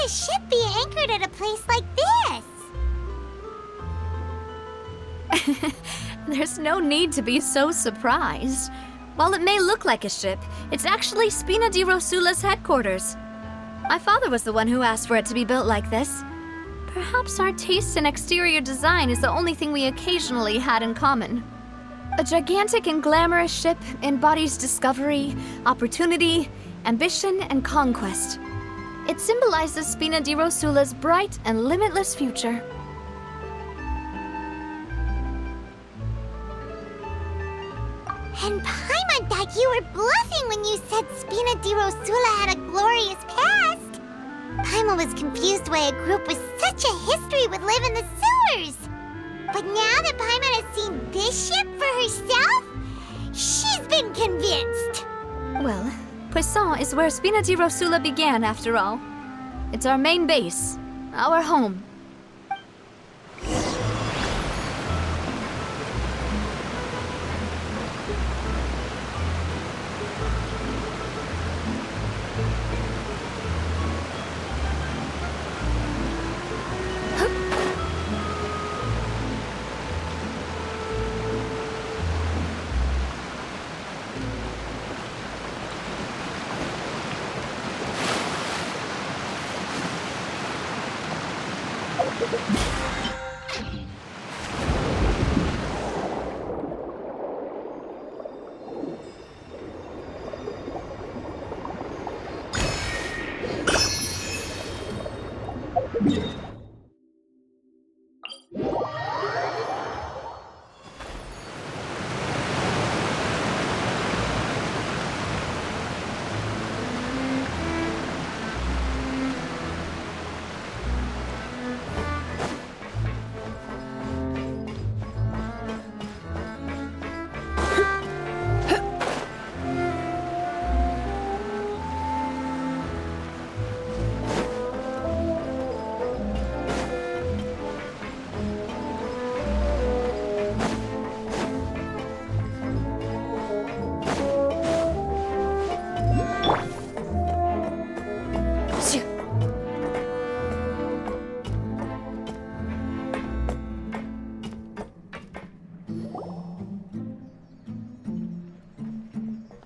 a ship be anchored at a place like this? There's no need to be so surprised. While it may look like a ship, it's actually Spina di Rosula's headquarters. My father was the one who asked for it to be built like this. Perhaps our taste in exterior design is the only thing we occasionally had in common. A gigantic and glamorous ship embodies discovery, opportunity, ambition, and conquest. It symbolizes Spina di Rosula's bright and limitless future. And Paimon thought you were bluffing when you said Spina di Rosula had a glorious past. Paimon was confused why a group with such a history would live in the sewers. But now that Paimon has seen this ship for herself, she's been convinced. Well, Poisson is where Spina di Rosula began, after all. It's our main base, our home.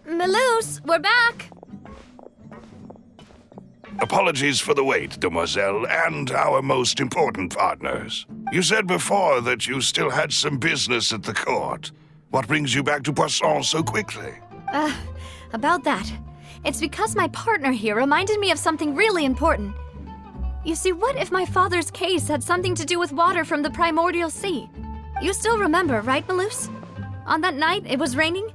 Melus, we're back! Apologies for the wait, demoiselle, and our most important partners. You said before that you still had some business at the court. What brings you back to Poisson so quickly? About that. It's because my partner here reminded me of something really important. You see, what if my father's case had something to do with water from the primordial sea? You still remember, right, Melus? On that night, it was raining?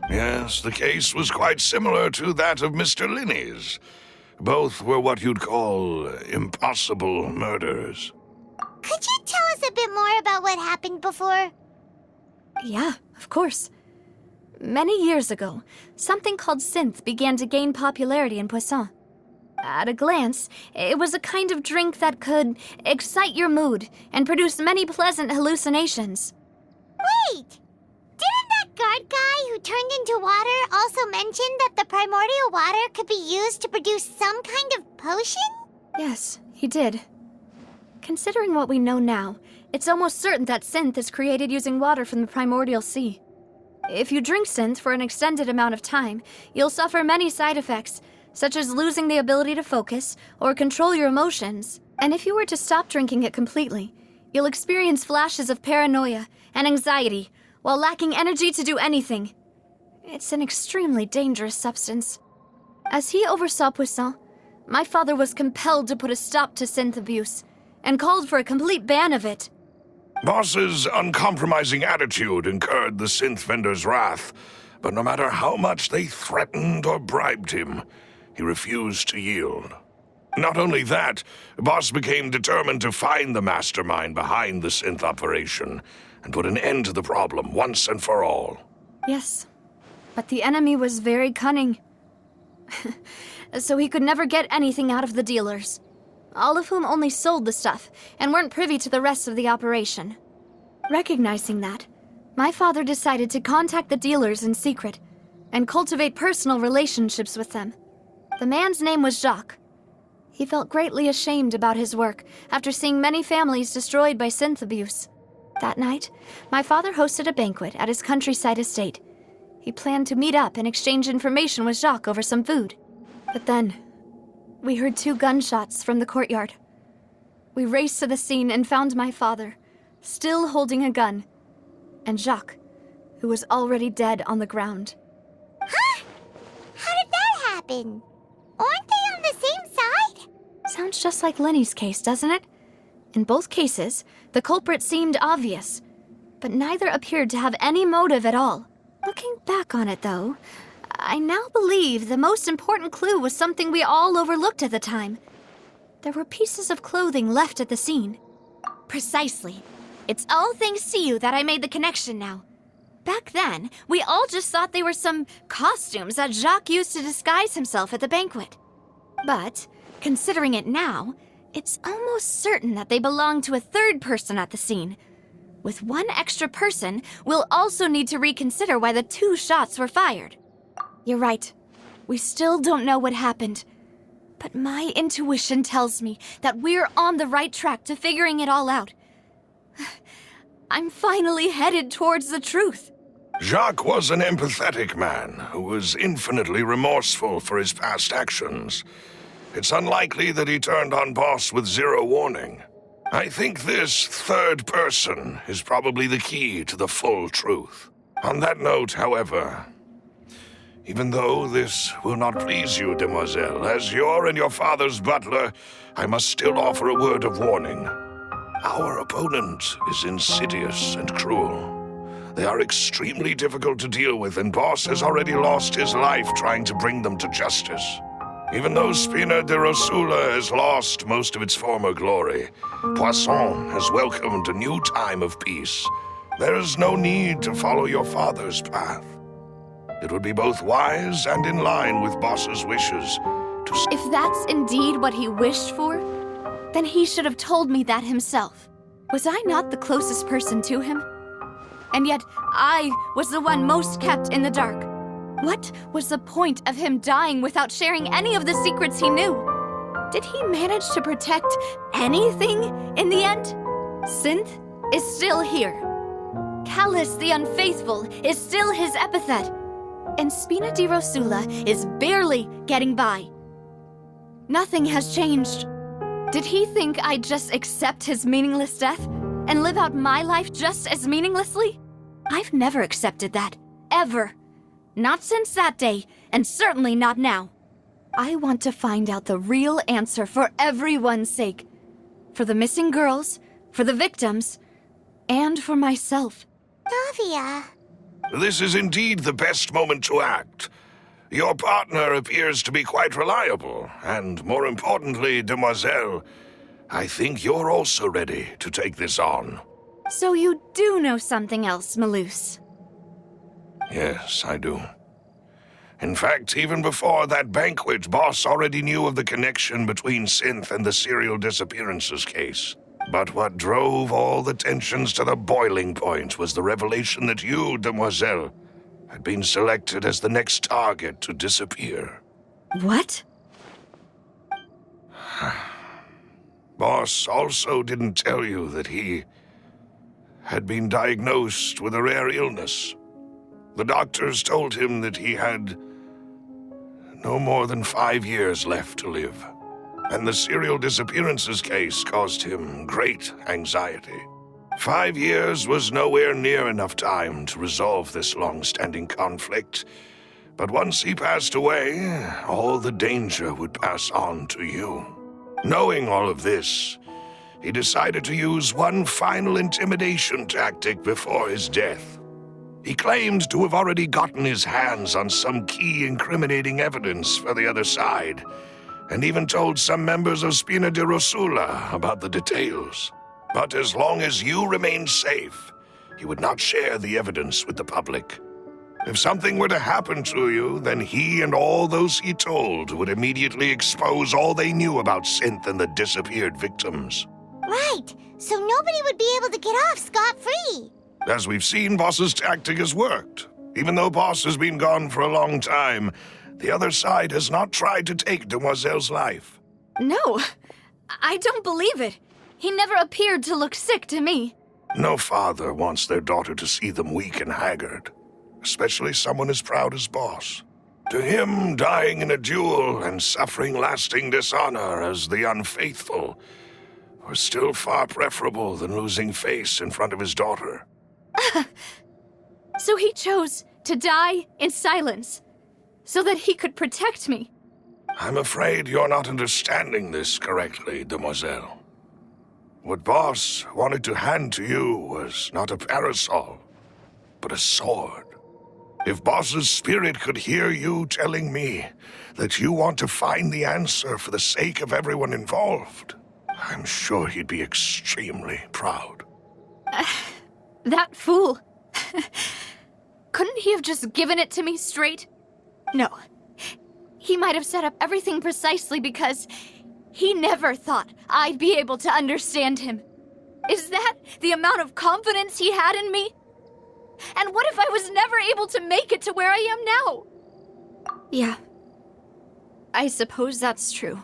Yes, the case was quite similar to that of Mr. Linney's. Both were what you'd call impossible murders. Could you tell us a bit more about what happened before? Yeah, of course. Many years ago, something called synth began to gain popularity in Poisson. At a glance, it was a kind of drink that could excite your mood and produce many pleasant hallucinations. Wait! Didn't that guard guy who turned into water also mention that the primordial water could be used to produce some kind of potion? Yes, he did. Considering what we know now, it's almost certain that synth is created using water from the primordial sea. If you drink synth for an extended amount of time, you'll suffer many side effects, such as losing the ability to focus or control your emotions. And if you were to stop drinking it completely, you'll experience flashes of paranoia and anxiety while lacking energy to do anything. It's an extremely dangerous substance. As he oversaw Poisson, my father was compelled to put a stop to synth abuse and called for a complete ban of it. Boss's uncompromising attitude incurred the synth vendor's wrath, but no matter how much they threatened or bribed him, he refused to yield. Not only that, Boss became determined to find the mastermind behind the synth operation and put an end to the problem once and for all. Yes, but the enemy was very cunning. So he could never get anything out of the dealers, all of whom only sold the stuff and weren't privy to the rest of the operation. Recognizing that, my father decided to contact the dealers in secret and cultivate personal relationships with them. The man's name was Jacques. He felt greatly ashamed about his work after seeing many families destroyed by synth abuse. That night, my father hosted a banquet at his countryside estate. He planned to meet up and exchange information with Jacques over some food. But then, we heard 2 gunshots from the courtyard. We raced to the scene and found my father, still holding a gun, and Jacques, who was already dead on the ground. Huh? How did that happen? Aren't they on the same side? Sounds just like Lenny's case, doesn't it? In both cases, the culprit seemed obvious, but neither appeared to have any motive at all. Looking back on it, though, I now believe the most important clue was something we all overlooked at the time. There were pieces of clothing left at the scene. Precisely. It's all thanks to you that I made the connection now. Back then, we all just thought they were some costumes that Jacques used to disguise himself at the banquet. But, considering it now, it's almost certain that they belong to a third person at the scene. With one extra person, we'll also need to reconsider why the 2 shots were fired. You're right. We still don't know what happened. But my intuition tells me that we're on the right track to figuring it all out. I'm finally headed towards the truth. Jacques was an empathetic man who was infinitely remorseful for his past actions. It's unlikely that he turned on Boss with 0 warning. I think this third person is probably the key to the full truth. On that note, however, even though this will not please you, demoiselle, as your and your father's butler, I must still offer a word of warning. Our opponent is insidious and cruel. They are extremely difficult to deal with, and Boss has already lost his life trying to bring them to justice. Even though Spina de Rosula has lost most of its former glory, Poisson has welcomed a new time of peace. There is no need to follow your father's path. It would be both wise and in line with Boss's wishes to... If that's indeed what he wished for, then he should have told me that himself. Was I not the closest person to him? And yet, I was the one most kept in the dark. What was the point of him dying without sharing any of the secrets he knew? Did he manage to protect anything in the end? Synth is still here. Callus the Unfaithful is still his epithet. And Spina di Rosula is barely getting by. Nothing has changed. Did he think I'd just accept his meaningless death and live out my life just as meaninglessly? I've never accepted that. Ever. Not since that day, and certainly not now. I want to find out the real answer for everyone's sake. For the missing girls, for the victims, and for myself. Navia. This is indeed the best moment to act. Your partner appears to be quite reliable, and more importantly, demoiselle, I think you're also ready to take this on. So you do know something else, Malouse? Yes, I do. In fact, even before that banquet, Boss already knew of the connection between Synth and the serial disappearances case. But what drove all the tensions to the boiling point was the revelation that you, demoiselle, had been selected as the next target to disappear. What? Boss also didn't tell you that he had been diagnosed with a rare illness. The doctors told him that he had no more than 5 years left to live, and the serial disappearances case caused him great anxiety. 5 years was nowhere near enough time to resolve this long-standing conflict, but once he passed away, all the danger would pass on to you. Knowing all of this, he decided to use one final intimidation tactic before his death. He claimed to have already gotten his hands on some key incriminating evidence for the other side, and even told some members of Spina de Rosula about the details. But as long as you remained safe, he would not share the evidence with the public. If something were to happen to you, then he and all those he told would immediately expose all they knew about Synth and the disappeared victims. Right, so nobody would be able to get off scot-free. As we've seen, Boss's tactic has worked. Even though Boss has been gone for a long time, the other side has not tried to take Demoiselle's life. No, I don't believe it. He never appeared to look sick to me. No father wants their daughter to see them weak and haggard, especially someone as proud as Boss. To him, dying in a duel and suffering lasting dishonor as the unfaithful was still far preferable than losing face in front of his daughter. So he chose to die in silence, so that he could protect me. I'm afraid you're not understanding this correctly, demoiselle. What Boss wanted to hand to you was not a parasol, but a sword. If Boss's spirit could hear you telling me that you want to find the answer for the sake of everyone involved, I'm sure he'd be extremely proud. That fool. Couldn't he have just given it to me straight? No. He might have set up everything precisely because he never thought I'd be able to understand him. Is that the amount of confidence he had in me? And what if I was never able to make it to where I am now? Yeah. I suppose that's true.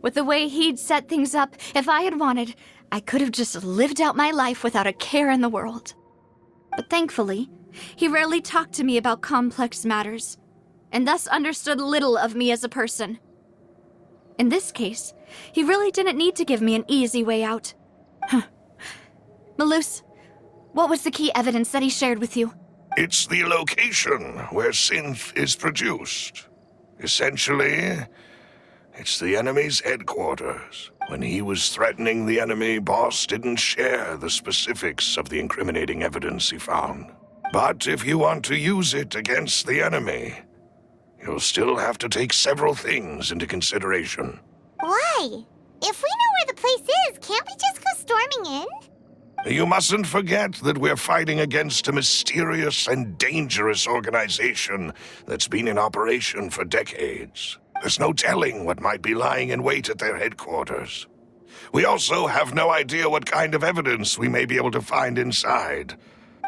With the way he'd set things up, if I had wanted, I could have just lived out my life without a care in the world. But thankfully, he rarely talked to me about complex matters, and thus understood little of me as a person. In this case, he really didn't need to give me an easy way out. Malus, what was the key evidence that he shared with you? It's the location where synth is produced. Essentially, it's the enemy's headquarters. When he was threatening the enemy, Boss didn't share the specifics of the incriminating evidence he found. But if you want to use it against the enemy, you'll still have to take several things into consideration. Why? If we know where the place is, can't we just go storming in? You mustn't forget that we're fighting against a mysterious and dangerous organization that's been in operation for decades. There's no telling what might be lying in wait at their headquarters. We also have no idea what kind of evidence we may be able to find inside.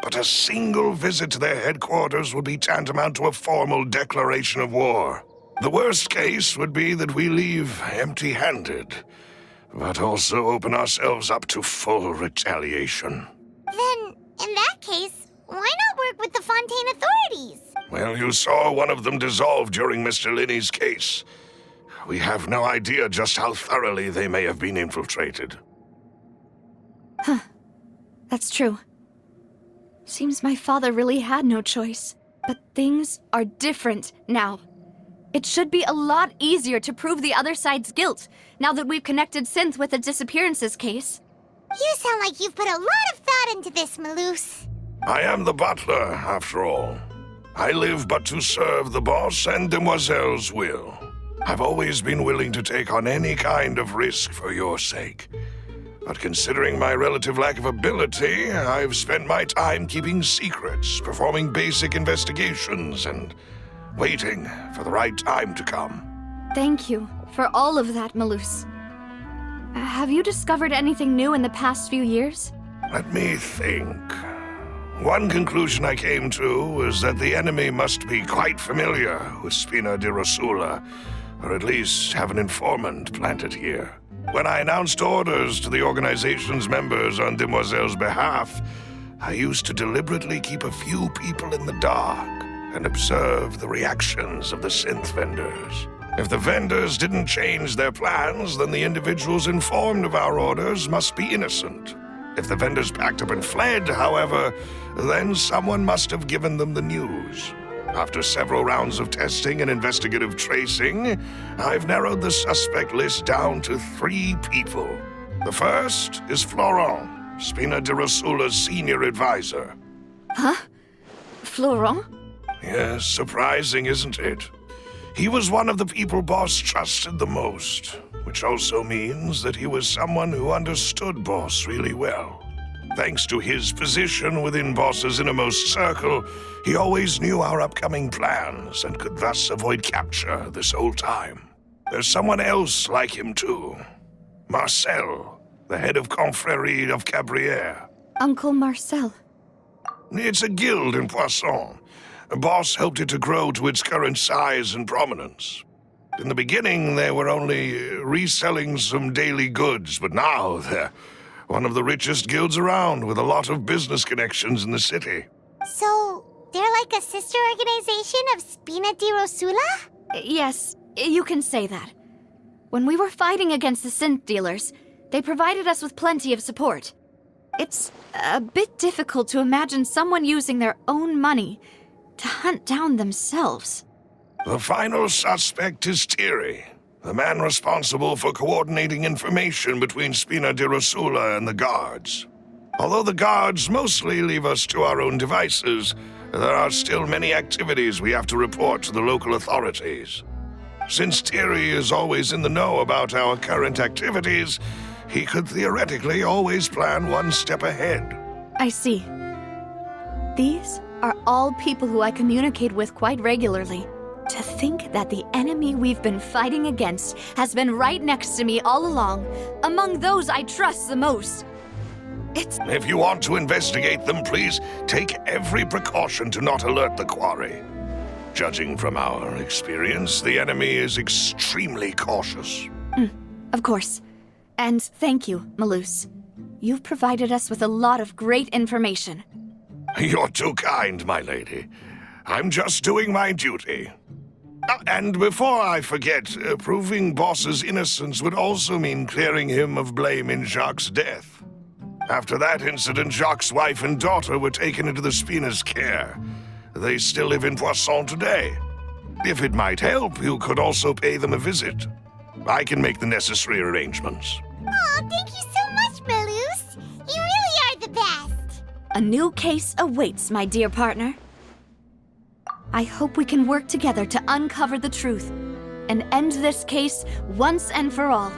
But a single visit to their headquarters would be tantamount to a formal declaration of war. The worst case would be that we leave empty-handed, but also open ourselves up to full retaliation. Then, in that case, why not work with the Fontaine authorities? Well, you saw one of them dissolve during Mr. Linney's case. We have no idea just how thoroughly they may have been infiltrated. That's true. Seems my father really had no choice. But things are different now. It should be a lot easier to prove the other side's guilt, now that we've connected Synth with the disappearances case. You sound like you've put a lot of thought into this, Malus. I am the butler, after all. I live but to serve the boss and Demoiselle's will. I've always been willing to take on any kind of risk for your sake. But considering my relative lack of ability, I've spent my time keeping secrets, performing basic investigations, and waiting for the right time to come. Thank you for all of that, Malus. Have you discovered anything new in the past few years? Let me think. One conclusion I came to is that the enemy must be quite familiar with Spina di Rosula, or at least have an informant planted here. When I announced orders to the organization's members on Demoiselle's behalf, I used to deliberately keep a few people in the dark and observe the reactions of the synth vendors. If the vendors didn't change their plans, then the individuals informed of our orders must be innocent. If the vendors packed up and fled, however, then someone must have given them the news. After several rounds of testing and investigative tracing, I've narrowed the suspect list down to 3 people. The first is Florent, Spina di Rosula's senior advisor. Huh? Florent? Yes, surprising, isn't it? He was one of the people Boss trusted the most, which also means that he was someone who understood Boss really well. Thanks to his position within Boss's innermost circle, he always knew our upcoming plans and could thus avoid capture this whole time. There's someone else like him too. Marcel, the head of Confrérie of Cabrières. Uncle Marcel. It's a guild in Poisson. Boss helped it to grow to its current size and prominence. In the beginning, they were only reselling some daily goods, but now they're one of the richest guilds around with a lot of business connections in the city. So, they're like a sister organization of Spina di Rosula? Yes, you can say that. When we were fighting against the synth dealers, they provided us with plenty of support. It's a bit difficult to imagine someone using their own money to hunt down themselves. The final suspect is Thierry, the man responsible for coordinating information between Spina di Rosula and the guards. Although the guards mostly leave us to our own devices, there are still many activities we have to report to the local authorities. Since Thierry is always in the know about our current activities, he could theoretically always plan one step ahead. I see. These are all people who I communicate with quite regularly. To think that the enemy we've been fighting against has been right next to me all along, among those I trust the most. If you want to investigate them, please take every precaution to not alert the quarry. Judging from our experience, the enemy is extremely cautious. Of course. And thank you, Malus. You've provided us with a lot of great information. You're too kind, my lady. I'm just doing my duty. And before I forget, proving Boss's innocence would also mean clearing him of blame in Jacques' death. After that incident, Jacques' wife and daughter were taken into the Spina's care. They still live in Poisson today. If it might help, you could also pay them a visit. I can make the necessary arrangements. Aw, thank you so much, Malus. You really are the best. A new case awaits, my dear partner. I hope we can work together to uncover the truth and end this case once and for all.